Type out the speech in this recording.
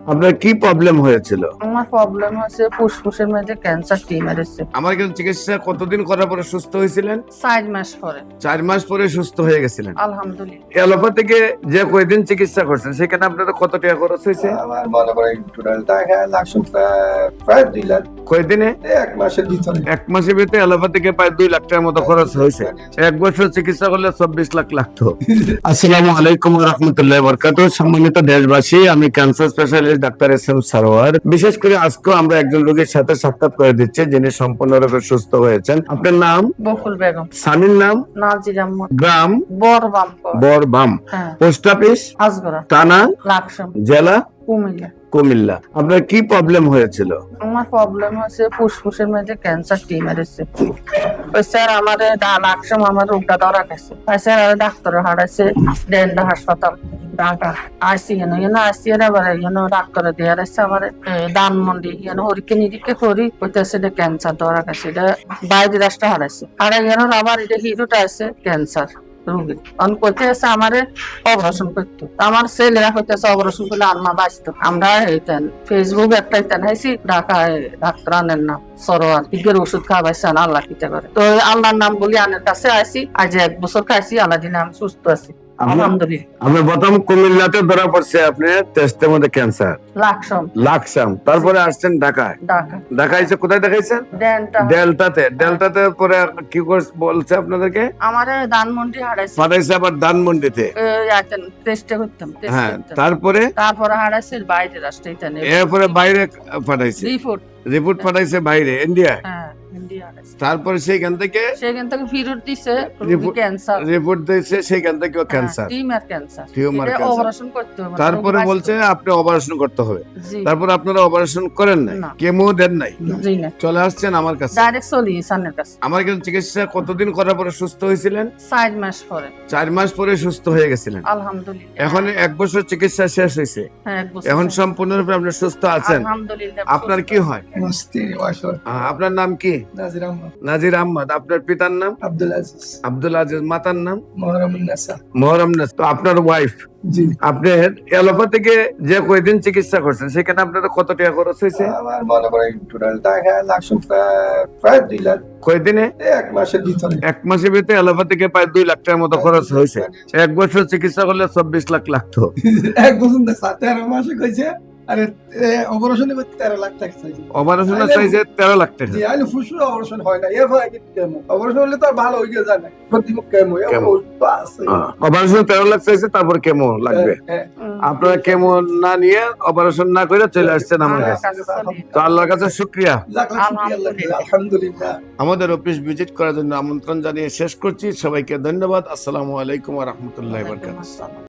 আপনার কি প্রবলেম হয়েছিল? আমার প্রবলেম হচ্ছে ফুসফুসের মধ্যে ক্যান্সার টিউমার এসেছে। আমার কাছে চিকিৎসা কতদিন করার পরে সুস্থ হয়েছিলেন? 4 মাস পরে 4 মাস পরে সুস্থ হয়ে গেছিলেন। আলহামদুলিল্লাহ। অ্যালোপ্যাথিকে যে কয়দিন চিকিৎসা করছেন সেখানে আপনাদের কত টাকা খরচ হয়েছে? আমার মনে করেন টোটাল টাকা লাগছে প্রায় 2 লাখ। কয়দিনে? 1 মাসের ভিতরে। 1 মাসের ভিতরে অ্যালোপ্যাথিকে প্রায় 2 লাখ টাকার মতো খরচ হয়েছে। 1 বছর চিকিৎসা করলে 24 লাখ লাগতো। আসসালামু আলাইকুম ওয়া রাহমাতুল্লাহি ওয়া বারাকাতুহু। সম্মানিত দেশবাসী, আমি cancer specialist doctor SM. Sarwar. বিশেষ করে আজকে আমরা একজন রোগীর সাথে সাক্ষাৎ করে দিচ্ছি যিনি সম্পূর্ণরূপে সুস্থ হয়েছেন। আপনার নাম? বকুল বেগম। স্বামীর নাম? নাজির আহমদ। গ্রাম? বরবামপুর। বরবাম। হ্যাঁ। Post office? আজগরা। থানা? লাকসাম। জেলা? কুমিল্লা। কুমিল্লা। আপনার কি প্রবলেম হয়েছিল? আমার প্রবলেম হচ্ছে ফুসফুসের মধ্যে ক্যান্সার টিউমার এসেছে। ওই স্যার আমারে লাকসাম আমার রোগটা ধরা গেছে। স্যার ডাক্তার হারাইছে ডেন্টা হাসপাতাল ঢাকা আইসি আইসি ডাক্তার দিয়ে আসছে আমার ধানমন্ডি হরিকে নিরিখে করি কইতেছে এটা ক্যান্সার ধরা গেছে। এটা বাইরে রাষ্ট্র হারাইছে হারাই আবার এটা হিরোটা আছে ক্যান্সার রোগী কইতে আছে আমারে অপারেশন করতো। আমার ছেলেরা কইতেছে অপারেশন করলে আম্মা বাঁচতো। আমরা ফেসবুক একটা হাইছি ঢাকায় ডাক্তার আনেন না সরোয়ার ইগের ওষুধ খাওয়াইছেন আল্লাহ কিতে করে। তো আল্লাহর নাম বলি আনের কাছে আইসি আজ 1 বছর খাইছি আল্লাহ দিনে আমি সুস্থ আছি আলহামদুলিল্লাহ। আপনার প্রথম কুমিল্লাতে ধরা পড়ছে আপনার টেস্টের মধ্যে ক্যান্সার লাকসাম, তারপরে আসছেন ঢাকায়। ঢাকায় এসে কোথায় দেখাইছেন? ডেল্টাতে পরে কি বলছে আপনাদেরকে? আমারে ধানমন্ডি হারাইছে পাঠাইছে আবার ধানমন্ডিতে। টেস্টে করতাম হ্যাঁ, তারপরে হারাইছে বাইরে রাষ্ট্রে এরপরে বাইরে পাঠাইছে রিপোর্ট পাঠাইছে বাইরে ইন্ডিয়া। হ্যাঁ ইন্ডিয়া হারাইছে। তারপরে সেখান থেকে ফেরত দিছে ক্যান্সার রিপোর্ট দিয়েছে, সেখান থেকে ক্যান্সার টিউমার ক্যান্সার অপারেশন করতে হবে। তারপরে বলছে আপনি অপারেশন করতে হবে। জি। তারপর আপনারা অপারেশন করেন নাই, না। কেমো দেন নাই, জি না চলে আসছেন আমার কাছে। ডাইরেক্ট চলি সানের কাছে। আমার কাছে চিকিৎসা কতদিন করার পরে সুস্থ হয়েছিলেন? 4 মাস পরে 4 মাস পরে সুস্থ হয়ে গেছিলেন। আলহামদুলিল্লাহ। এখন 1 বছর চিকিৎসা শেষ হয়েছে, হ্যাঁ 1 বছর এখন সম্পূর্ণরূপে আপনি সুস্থ আছেন। আলহামদুলিল্লাহ। আপনার কি হয়? আমার স্ত্রী ওয়াইফ আপনার নাম কি? নাজির আহমদ। নাজির আহমদ। আপনার পিতার নাম? আব্দুল আজিজ। আব্দুল আজিজ। মাতার নাম? মোহরমুন নাসা। মোহরম নাস। তো আপনার ওয়াইফ, জি। আপনার অ্যালোপ্যাথিকে যে কয়দিন চিকিৎসা করছেন সেখানে আপনাদের কত টাকা খরচ হয়েছে? আমার মনে করেন টোটাল টাকা লাগছে প্রায় 2 লাখ। কয়দিনে? 1 মাসের ভিতরে। 1 মাসের ভিতরে অ্যালোপ্যাথিকে প্রায় 2 লাখ টাকার মতো খরচ হয়েছে। 1 বছর চিকিৎসা করলে 24 লাখ লাগতো। 1 বছর না 13 মাসে কইছে। আরে অপারেশনে করতে 13 লাখ টাকা চাইছে। অপারেশনের চাইছে 13 লাখ টাকা। জি, আইলে ফুসফুস অপারেশন হয় না। এরপর কি কেমো? অপারেশন হলে তো আর ভালো হয়ে যায় না। প্রতিমুখ কেমো আছে। অপারেশন 13 লাখ চাইছে, তারপর কেমো লাগবে। আপনারা কেমো না নিয়ে অপারেশন না করে চলে আসছেন আমার কাছে। তো আল্লাহর কাছে শুকরিয়া। আলহামদুলিল্লাহ। আমাদের অফিস ভিজিট করার জন্য আমন্ত্রণ জানিয়ে শেষ করছি। সবাইকে ধন্যবাদ। আসসালামু আলাইকুম ওয়া রাহমাতুল্লাহি ওয়া বারাকাতুহু।